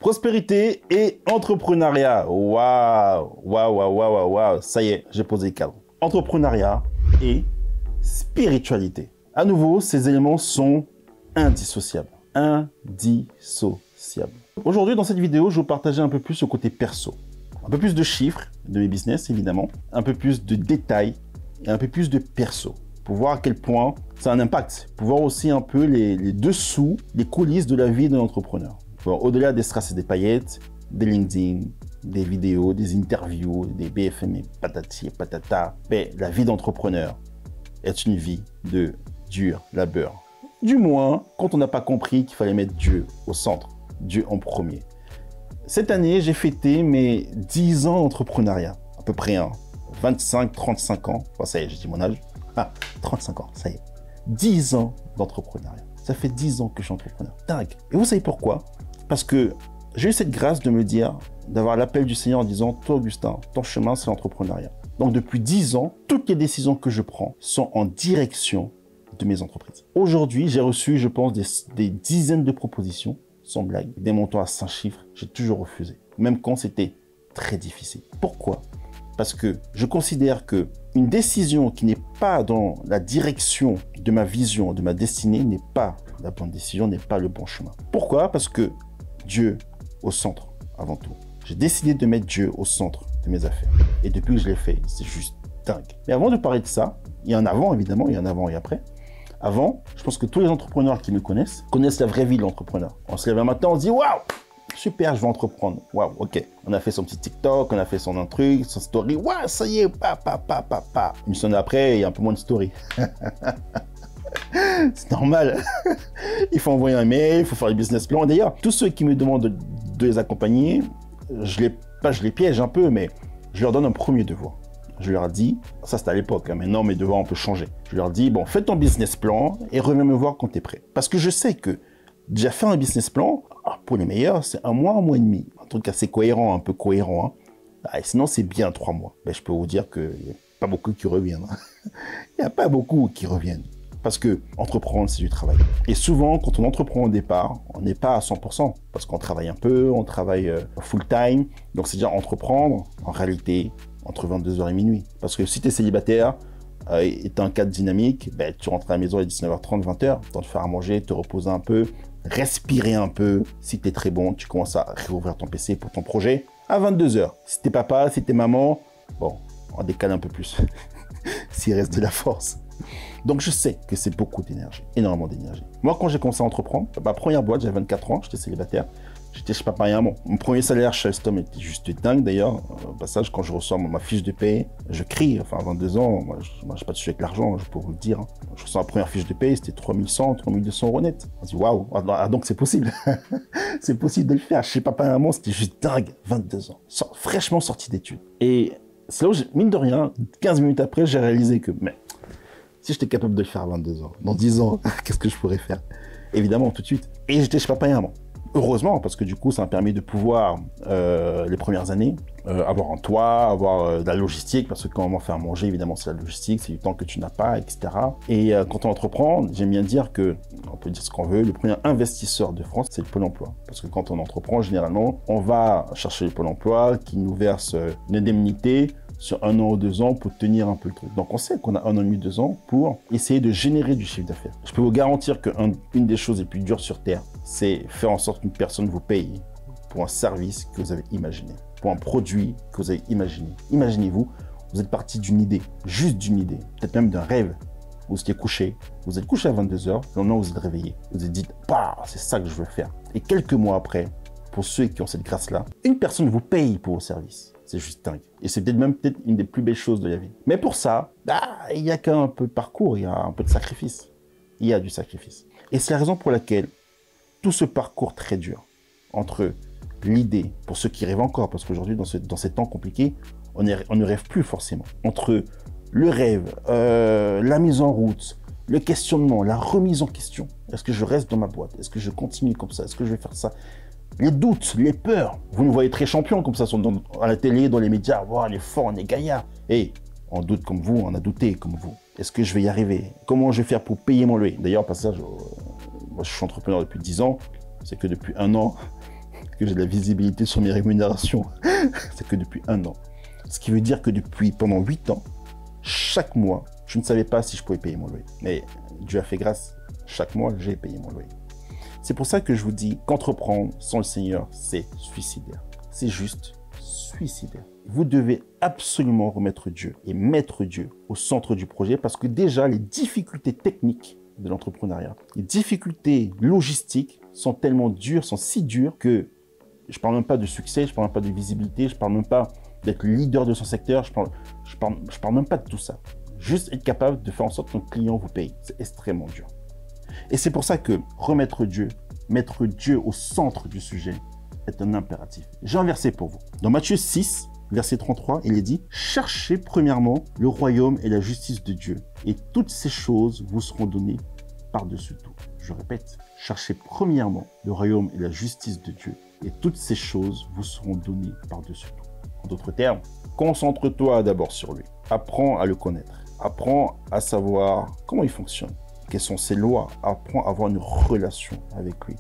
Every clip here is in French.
Prospérité et entrepreneuriat. Waouh, waouh, waouh, waouh, waouh. Ça y est, j'ai posé le cadre. Entrepreneuriat et spiritualité. À nouveau, ces éléments sont indissociables. Indissociables. Aujourd'hui, dans cette vidéo, je vais vous partager un peu plus le côté perso. Un peu plus de chiffres de mes business, évidemment. Un peu plus de détails et un peu plus de perso. Pour voir à quel point ça a un impact. Pour voir aussi un peu les dessous, les coulisses de la vie d'un entrepreneur. Au-delà des strass et des paillettes, des LinkedIn, des vidéos, des interviews, des BFM et patati et patata, mais la vie d'entrepreneur est une vie de dur labeur. Du moins, quand on n'a pas compris qu'il fallait mettre Dieu au centre, Dieu en premier. Cette année, j'ai fêté mes 10 ans d'entrepreneuriat, à peu près 25, 35 ans. Enfin, ça y est, j'ai dit mon âge. 35 ans, ça y est. 10 ans d'entrepreneuriat. Ça fait 10 ans que je suis entrepreneur. Dingue. Et vous savez pourquoi? Parce que j'ai eu cette grâce de me dire, d'avoir l'appel du Seigneur en disant, toi Augustin, ton chemin c'est l'entrepreneuriat. Donc depuis 10 ans, toutes les décisions que je prends sont en direction de mes entreprises. Aujourd'hui, j'ai reçu, je pense, des dizaines de propositions, sans blague, des montants à 5 chiffres, j'ai toujours refusé. Même quand c'était très difficile. Pourquoi? Parce que je considère que une décision qui n'est pas dans la direction de ma vision, de ma destinée, n'est pas la bonne décision, n'est pas le bon chemin. Pourquoi? Parce que Dieu au centre, avant tout. J'ai décidé de mettre Dieu au centre de mes affaires. Et depuis que je l'ai fait, c'est juste dingue. Mais avant de parler de ça, il y a un avant, évidemment, il y a un avant et après. Avant, je pense que tous les entrepreneurs qui me connaissent la vraie vie de l'entrepreneur. On se lève un matin, on se dit « Waouh, super, je vais entreprendre. Waouh, ok. » On a fait son petit TikTok, on a fait son truc, son story. « Waouh, ça y est, pa. » Une semaine après, il y a un peu moins de story. C'est normal. Il faut envoyer un mail, il faut faire le business plan. D'ailleurs, tous ceux qui me demandent de les accompagner, je les piège un peu, mais je leur donne un premier devoir. Je leur dis, ça c'était à l'époque, hein, maintenant mes devoirs on peut changer. Je leur dis, bon, fais ton business plan et reviens me voir quand tu es prêt. Parce que je sais que déjà faire un business plan, pour les meilleurs, c'est un mois et demi. Un truc assez cohérent, un peu cohérent. Hein. Et sinon, c'est bien 3 mois. Ben, je peux vous dire qu'il n'y a pas beaucoup qui reviennent. Il n'y a pas beaucoup qui reviennent. Parce que entreprendre, c'est du travail. Et souvent, quand on entreprend au départ, on n'est pas à 100%. Parce qu'on travaille un peu, on travaille full time. Donc, c'est déjà entreprendre, en réalité, entre 22h et minuit. Parce que si tu es célibataire et tu as un cadre dynamique, ben, tu rentres à la maison à 19h30, 20h, temps de faire à manger, te reposer un peu, respirer un peu. Si tu es très bon, tu commences à réouvrir ton PC pour ton projet à 22h. Si tu es papa, si tu es maman, bon, on décale un peu plus. S'il reste de la force. Donc, je sais que c'est beaucoup d'énergie, énormément d'énergie. Moi, quand j'ai commencé à entreprendre, ma première boîte, j'avais 24 ans, j'étais célibataire. J'étais chez Papa et Maman. Mon premier salaire chez Alstom était juste dingue d'ailleurs. Au passage, quand je reçois ma fiche de paie, je crie. Enfin, à 22 ans, moi je n'ai pas de souci avec l'argent, je peux vous le dire. Hein. Je reçois ma première fiche de paie, c'était 3100, 3200 € net. On se dit, waouh, donc c'est possible. C'est possible de le faire. Chez Papa et Maman, c'était juste dingue. 22 ans. Fraîchement sorti d'études. Et c'est là où, mine de rien, 15 minutes après, j'ai réalisé que, mais si j'étais capable de le faire à 22 ans, dans 10 ans, qu'est-ce que je pourrais faire? Évidemment, tout de suite. Et j'étais chez Papa et Maman. Heureusement, parce que du coup, ça m'a permis de pouvoir, les premières années, avoir un toit, avoir de la logistique, parce que quand on fait à manger, évidemment, c'est la logistique, c'est du temps que tu n'as pas, etc. Et quand on entreprend, j'aime bien dire que, on peut dire ce qu'on veut, le premier investisseur de France, c'est le Pôle emploi. Parce que quand on entreprend, généralement, on va chercher le Pôle emploi qui nous verse une indemnité sur 1 an ou 2 ans pour tenir un peu le truc. Donc on sait qu'on a 1 an et demi, 2 ans pour essayer de générer du chiffre d'affaires. Je peux vous garantir qu'une des choses les plus dures sur Terre, c'est faire en sorte qu'une personne vous paye pour un service que vous avez imaginé, pour un produit que vous avez imaginé. Imaginez-vous, vous êtes parti d'une idée, juste d'une idée, peut-être même d'un rêve. Vous étiez couché, vous êtes couché à 22h, le lendemain vous êtes réveillé. Vous vous êtes dit, bah, c'est ça que je veux faire. Et quelques mois après, pour ceux qui ont cette grâce-là, une personne vous paye pour vos services. C'est juste dingue. Et c'est peut-être une des plus belles choses de la vie. Mais pour ça, il n'y a qu'un peu de parcours, il y a un peu de sacrifice. Il y a du sacrifice. Et c'est la raison pour laquelle tout ce parcours très dur, entre l'idée, pour ceux qui rêvent encore, parce qu'aujourd'hui, dans ces temps compliqués, on ne rêve plus forcément. Entre le rêve, la mise en route, le questionnement, la remise en question. Est-ce que je reste dans ma boîte? Est-ce que je continue comme ça? Est-ce que je vais faire ça? Les doutes, les peurs. Vous nous voyez très champions comme ça, à la télé, dans les médias. Wow, on est fort, on est gaillard. Et on doute comme vous, on a douté comme vous. Est-ce que je vais y arriver? Comment je vais faire pour payer mon loyer? D'ailleurs, passage, moi je suis entrepreneur depuis 10 ans. C'est que depuis 1 an, que j'ai de la visibilité sur mes rémunérations, c'est que depuis 1 an. Ce qui veut dire que pendant 8 ans, chaque mois, je ne savais pas si je pouvais payer mon loyer. Mais Dieu a fait grâce, chaque mois, j'ai payé mon loyer. C'est pour ça que je vous dis qu'entreprendre sans le Seigneur, c'est suicidaire. C'est juste suicidaire. Vous devez absolument remettre Dieu et mettre Dieu au centre du projet parce que déjà, les difficultés techniques de l'entrepreneuriat, les difficultés logistiques sont tellement dures, sont si dures que je ne parle même pas de succès, je ne parle même pas de visibilité, je ne parle même pas d'être leader de son secteur, je parle même pas de tout ça. Juste être capable de faire en sorte que ton client vous paye. C'est extrêmement dur. Et c'est pour ça que remettre Dieu, mettre Dieu au centre du sujet est un impératif. J'ai un verset pour vous. Dans Matthieu 6, verset 33, il est dit « Cherchez premièrement le royaume et la justice de Dieu, et toutes ces choses vous seront données par-dessus tout. » Je répète, cherchez premièrement le royaume et la justice de Dieu, et toutes ces choses vous seront données par-dessus tout. En d'autres termes, concentre-toi d'abord sur lui. Apprends à le connaître. Apprends à savoir comment il fonctionne. Quelles sont ses lois. Apprends à avoir une relation avec lui.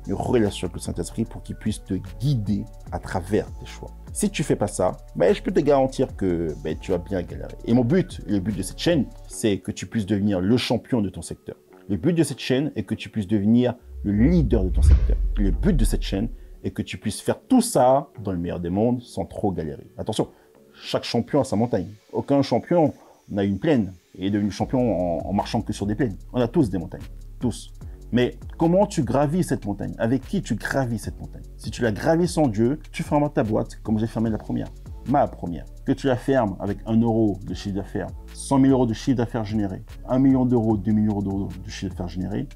Une relation avec le Saint-Esprit pour qu'il puisse te guider à travers tes choix. Si tu ne fais pas ça, je peux te garantir que tu vas bien galérer. Et le but de cette chaîne, c'est que tu puisses devenir le champion de ton secteur. Le but de cette chaîne est que tu puisses devenir le leader de ton secteur. Et le but de cette chaîne est que tu puisses faire tout ça dans le meilleur des mondes sans trop galérer. Attention, chaque champion a sa montagne. Aucun champion n'a une plaine et est devenu champion en marchant que sur des plaines. On a tous des montagnes, tous. Mais comment tu gravis cette montagne? Avec qui tu gravis cette montagne? Si tu la gravis sans Dieu, tu fermes ta boîte comme j'ai fermé la première, ma première. Que tu la fermes avec 1 euro de chiffre d'affaires, 100 000 euros de chiffre d'affaires généré, 1 million d'euros, 2 millions d'euros de chiffre d'affaires généré,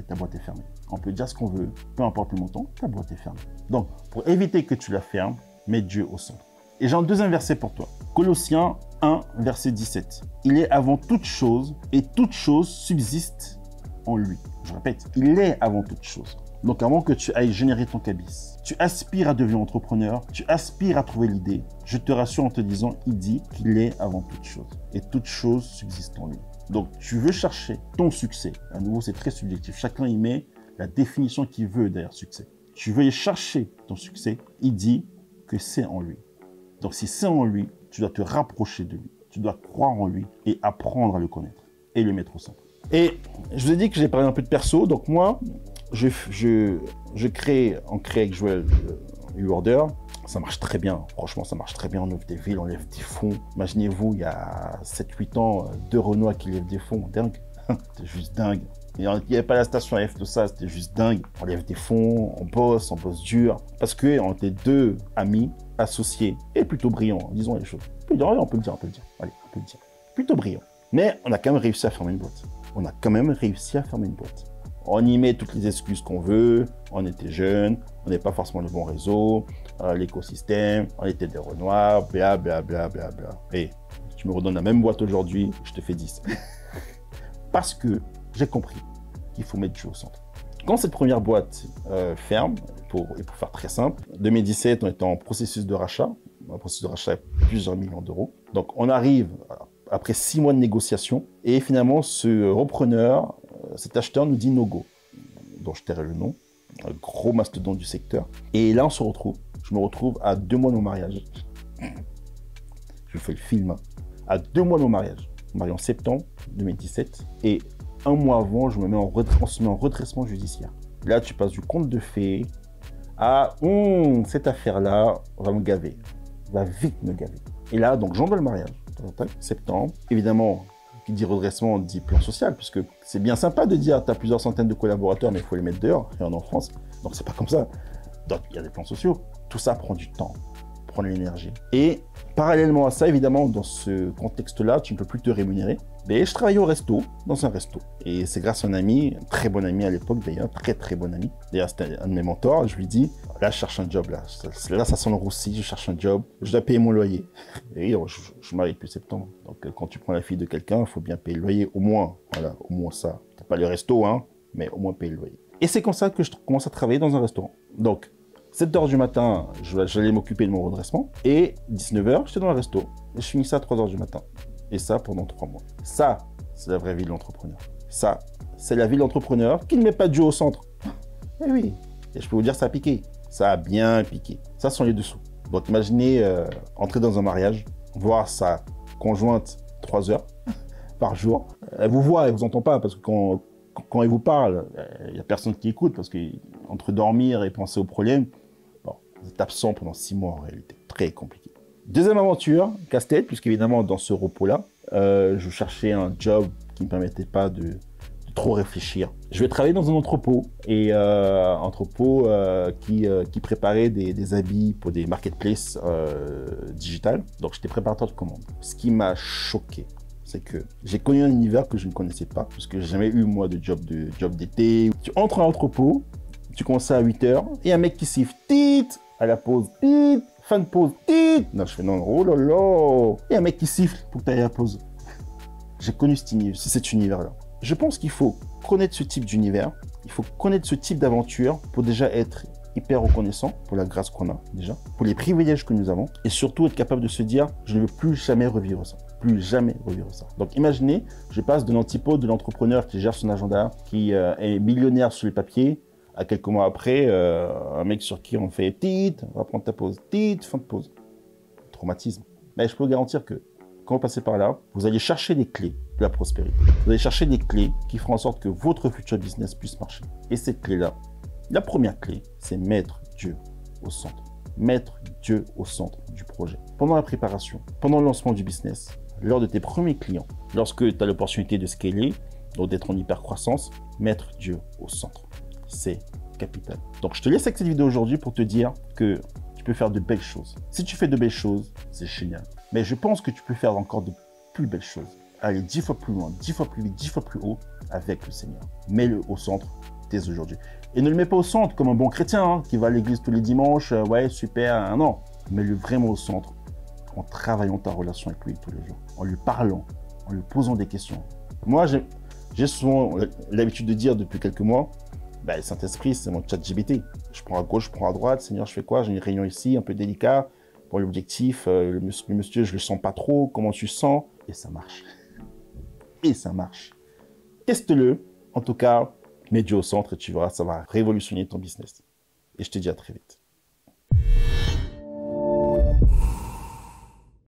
ta boîte est fermée. On peut dire ce qu'on veut, peu importe le montant, ta boîte est fermée. Donc, pour éviter que tu la fermes, mets Dieu au centre. Et j'ai un deuxième verset pour toi. Colossiens 1, verset 17. Il est avant toute chose et toute chose subsiste en lui. Je répète, il est avant toute chose. Donc avant que tu ailles générer ton cabis, tu aspires à devenir entrepreneur, tu aspires à trouver l'idée, je te rassure en te disant, il dit qu'il est avant toute chose. Et toute chose subsiste en lui. Donc tu veux chercher ton succès. À nouveau, c'est très subjectif. Chacun y met la définition qu'il veut derrière succès. Tu veux y chercher ton succès, il dit que c'est en lui. Donc si c'est en lui, tu dois te rapprocher de lui. Tu dois croire en lui et apprendre à le connaître et le mettre au centre. Et je vous ai dit que j'ai parlé un peu de perso. Donc moi, je crée avec Joël Uorder. Ça marche très bien. Franchement, ça marche très bien. On ouvre des villes, on lève des fonds. Imaginez-vous, il y a 7-8 ans, 2 Renois qui lèvent des fonds. Dingue. C'était juste dingue. Il n'y avait pas la station F, tout ça. C'était juste dingue. On lève des fonds, on bosse dur. Parce qu'on était 2 amis, associés et plutôt brillants. Disons les choses. On peut le dire. Allez, on peut le dire. Plutôt brillants. Mais on a quand même réussi à fermer une boîte. On y met toutes les excuses qu'on veut. On était jeunes, on n'est pas forcément le bon réseau, l'écosystème, on était des Renois, blablabla. Et tu me redonnes la même boîte aujourd'hui, je te fais 10. Parce que j'ai compris qu'il faut mettre Dieu au centre. Quand cette première boîte ferme, pour faire très simple, 2017, on était en processus de rachat. Un processus de rachat à plusieurs millions d'euros. Donc on arrive après 6 mois de négociation et finalement ce repreneur, cet acheteur nous dit no go, dont je tairai le nom, un gros mastodonte du secteur. Et là on se retrouve, je me retrouve à 2 mois de mon mariage. Je fais le film. À 2 mois de mon mariage. On marié en septembre 2017 et 1 mois avant, je me mets en redressement judiciaire. Là, tu passes du conte de fées à cette affaire-là va me gaver, va vite me gaver. Et là, donc, j'envoie le mariage, septembre. Évidemment, qui dit redressement dit plan social, puisque c'est bien sympa de dire tu as plusieurs centaines de collaborateurs, mais il faut les mettre dehors, et on est en France. Donc, c'est pas comme ça. Donc, il y a des plans sociaux. Tout ça prend du temps, prend de l'énergie. Et parallèlement à ça, évidemment, dans ce contexte-là, tu ne peux plus te rémunérer. Mais je travaillais au resto, dans un resto. Et c'est grâce à un ami, un très bon ami à l'époque d'ailleurs, très bon ami. D'ailleurs, c'était un de mes mentors. Je lui dis, là, je cherche un job, là. Là, ça sent le roussi, je cherche un job. Je dois payer mon loyer. Et je suis marié depuis septembre. Donc, quand tu prends la fille de quelqu'un, il faut bien payer le loyer, au moins. Voilà, au moins ça. T'as pas le resto, hein, mais au moins payer le loyer. Et c'est comme ça que je commence à travailler dans un restaurant. Donc, 7h du matin, j'allais m'occuper de mon redressement. Et 19h, j'étais dans le resto. Et je finissais à 3h du matin. Et ça, pendant 3 mois. Ça, c'est la vraie vie de l'entrepreneur. Ça, c'est la vie de l'entrepreneur qui ne met pas Dieu au centre. Eh oui. Et je peux vous dire, ça a piqué. Ça a bien piqué. Ça sont les dessous. Donc imaginez entrer dans un mariage, voir sa conjointe 3 heures par jour. Elle vous voit, elle vous entend pas parce que quand elle vous parle, il n'y a personne qui écoute parce que entre dormir et penser aux problèmes, bon, vous êtes absent pendant 6 mois en réalité. Très compliqué. Deuxième aventure, casse-tête, puisqu'évidemment dans ce repos-là, je cherchais un job qui ne me permettait pas de trop réfléchir. Je vais travailler dans un entrepôt, et qui préparait des habits pour des marketplaces digitales. Donc j'étais préparateur de commandes. Ce qui m'a choqué, c'est que j'ai connu un univers que je ne connaissais pas, puisque j'ai jamais eu moi de job d'été. Tu entres à l'entrepôt, tu commences à 8h, et un mec qui siffle tit à la pause, tit, fin de pause, tit. Non, je fais non, oh là là. Et un mec qui siffle pour que tu ailles à la pause. J'ai connu cet univers-là. Je pense qu'il faut connaître ce type d'univers, il faut connaître ce type d'aventure pour déjà être hyper reconnaissant pour la grâce qu'on a déjà, pour les privilèges que nous avons, et surtout être capable de se dire je ne veux plus jamais revivre ça, plus jamais revivre ça. Donc imaginez, je passe de l'antipode de l'entrepreneur qui gère son agenda, qui est millionnaire sur les papiers, à quelques mois après, un mec sur qui on fait tit, on va prendre ta pause, tit, fin de pause. Traumatisme. Mais je peux vous garantir que quand vous passez par là, vous allez chercher les clés de la prospérité. Vous allez chercher des clés qui feront en sorte que votre futur business puisse marcher. Et cette clé-là, la première clé, c'est mettre Dieu au centre. Mettre Dieu au centre du projet. Pendant la préparation, pendant le lancement du business, lors de tes premiers clients, lorsque tu as l'opportunité de scaler, donc d'être en hyper-croissance, mettre Dieu au centre. C'est capital. Donc je te laisse avec cette vidéo aujourd'hui pour te dire que tu peux faire de belles choses. Si tu fais de belles choses, c'est génial. Mais je pense que tu peux faire encore de plus belles choses. Aller 10 fois plus loin, 10 fois plus vite, 10 fois plus haut avec le Seigneur. Mets-le au centre dès aujourd'hui. Et ne le mets pas au centre comme un bon chrétien hein, qui va à l'église tous les dimanches. Ouais, super. Non, mets-le vraiment au centre en travaillant ta relation avec lui tous les jours. En lui parlant, en lui posant des questions. Moi, j'ai souvent l'habitude de dire depuis quelques mois, bah, le Saint-Esprit, c'est mon chat GPT. Je prends à gauche, je prends à droite. Seigneur, je fais quoi? J'ai une réunion ici, un peu délicat. Pour l'objectif, le monsieur, je le sens pas trop. Comment tu sens? Et ça marche. Et ça marche. Teste-le. En tout cas, mets Dieu au centre et tu verras, ça va révolutionner ton business. Et je te dis à très vite.